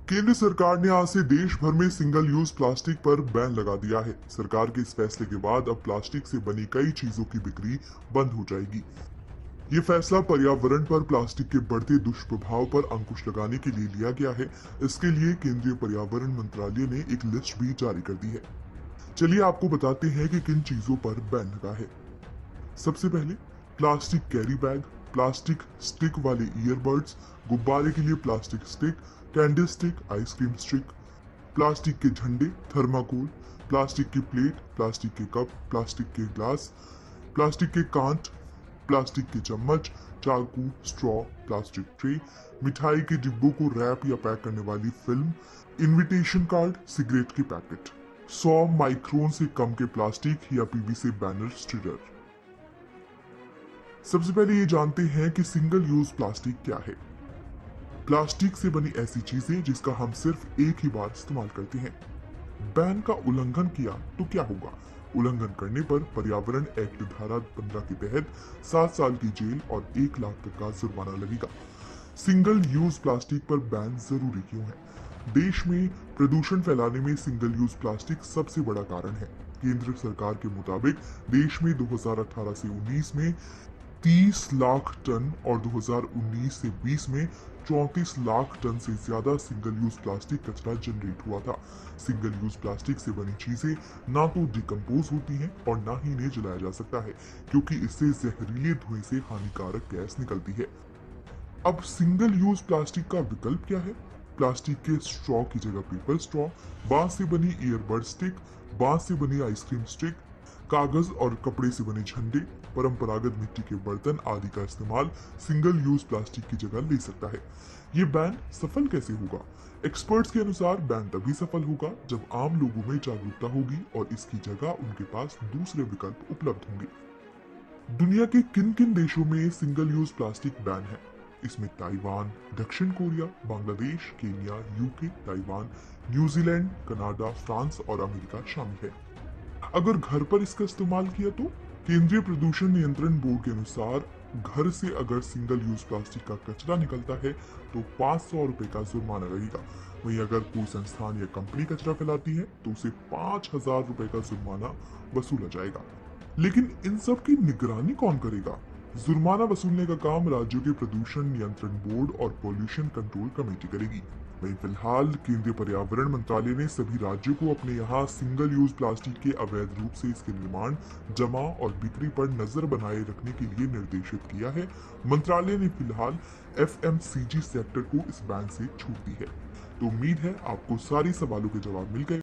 केंद्र सरकार ने आज से देश भर में सिंगल यूज प्लास्टिक पर बैन लगा दिया है। सरकार के इस फैसले के बाद अब प्लास्टिक से बनी कई चीजों की बिक्री बंद हो जाएगी। ये फैसला पर्यावरण पर प्लास्टिक के बढ़ते दुष्प्रभाव पर अंकुश लगाने के लिए लिया गया है। इसके लिए केंद्रीय पर्यावरण मंत्रालय ने एक लिस्ट भी जारी कर दी है। चलिए आपको बताते हैं कि किन चीजों पर बैन लगा है। सबसे पहले plastic carry bag, plastic stick वाले ईयरबड्स, गुब्बारे के लिए plastic stick, candle stick, ice cream stick, plastic के झंडे, थर्माकोल, प्लास्टिक की प्लेट, प्लास्टिक के कप, प्लास्टिक के ग्लास, प्लास्टिक के कांच, प्लास्टिक के चम्मच, चाकू, स्ट्रॉ, प्लास्टिक ट्रे, मिठाई के डिब्बों को रैप या पैक करने वाली फिल्म, इनविटेशन कार्ड, सिगरेट के पैकेट, 100 माइक्रोन से कम के प्लास्टिक या पीवीसी बैनर स्टिकर। सबसे पहले ये जानते हैं कि सिंगल यूज प्लास्टिक क्या है। प्लास्टिक से बनी ऐसी चीजें जिसका हम सिर्फ एक ही बार इस्तेमाल करते हैं। बैन का उल्लंघन किया तो क्या होगा? उल्लंघन करने पर पर्यावरण एक्ट धारा 15 के तहत 7 साल की जेल और 1 लाख तक का जुर्माना लगेगा। सिंगल यूज प्लास्टिक पर बैन जरूरी क्यों है? देश में प्रदूषण फैलाने में सिंगल यूज प्लास्टिक सबसे बड़ा कारण है। केंद्र सरकार के मुताबिक देश में 2018 से 19 में 30 लाख टन और 2019 से 20 में 34 लाख टन से ज्यादा सिंगल यूज प्लास्टिक कचरा जनरेट हुआ था। सिंगल यूज प्लास्टिक से बनी चीजें ना तो डिकम्पोज होती हैं और ना ही इन्हें जलाया जा सकता है, क्योंकि इससे जहरीले धुएं से हानिकारक गैस निकलती है। अब सिंगल यूज प्लास्टिक का विकल्प क्या है? प्लास्टिक के स्ट्रॉ की जगह पेपर स्ट्रॉ, बांस से बनी ईयरबड स्टिक, बांस से बनी आइसक्रीम स्टिक, कागज और कपड़े से बने झंडे, परंपरागत मिट्टी के बर्तन आदि का इस्तेमाल सिंगल यूज प्लास्टिक की जगह ले सकता है। ये बैन सफल कैसे होगा? एक्सपर्ट्स के अनुसार बैन तभी सफल होगा जब आम लोगों में जागरूकता होगी और इसकी जगह उनके पास दूसरे विकल्प उपलब्ध होंगे। दुनिया के किन किन देशों में सिंगल यूज प्लास्टिक बैन है? इसमें ताइवान, दक्षिण Korea, Bangladesh, Kenya, UK, Taiwan, New Zealand, Canada, France और अमेरिका शामिल है। अगर घर पर इसका इस्तेमाल किया तो केंद्रीय प्रदूषण नियंत्रण बोर्ड के अनुसार घर से अगर सिंगल यूज प्लास्टिक का कचरा निकलता है तो 500 रुपए का जुर्माना लगेगा। वहीं अगर कोई संस्थान या कंपनी कचरा फैलाती है तो उसे 5,000 रुपए का जुर्माना वसूला जाएगा। लेकिन इन सब की निगरानी कौन करेगा? जुर्माना वसूलने का काम राज्यों के प्रदूषण नियंत्रण बोर्ड और पॉल्यूशन कंट्रोल कमेटी करेगी। वहीं फिलहाल केंद्रीय पर्यावरण मंत्रालय ने सभी राज्यों को अपने यहाँ सिंगल यूज प्लास्टिक के अवैध रूप से इसके निर्माण, जमा और बिक्री पर नजर बनाए रखने के लिए निर्देशित किया है। मंत्रालय ने फिलहाल एफएमसीजी सेक्टर को इस बैन से छूट दी है। तो उम्मीद है आपको सारी सवालों के जवाब मिल गए।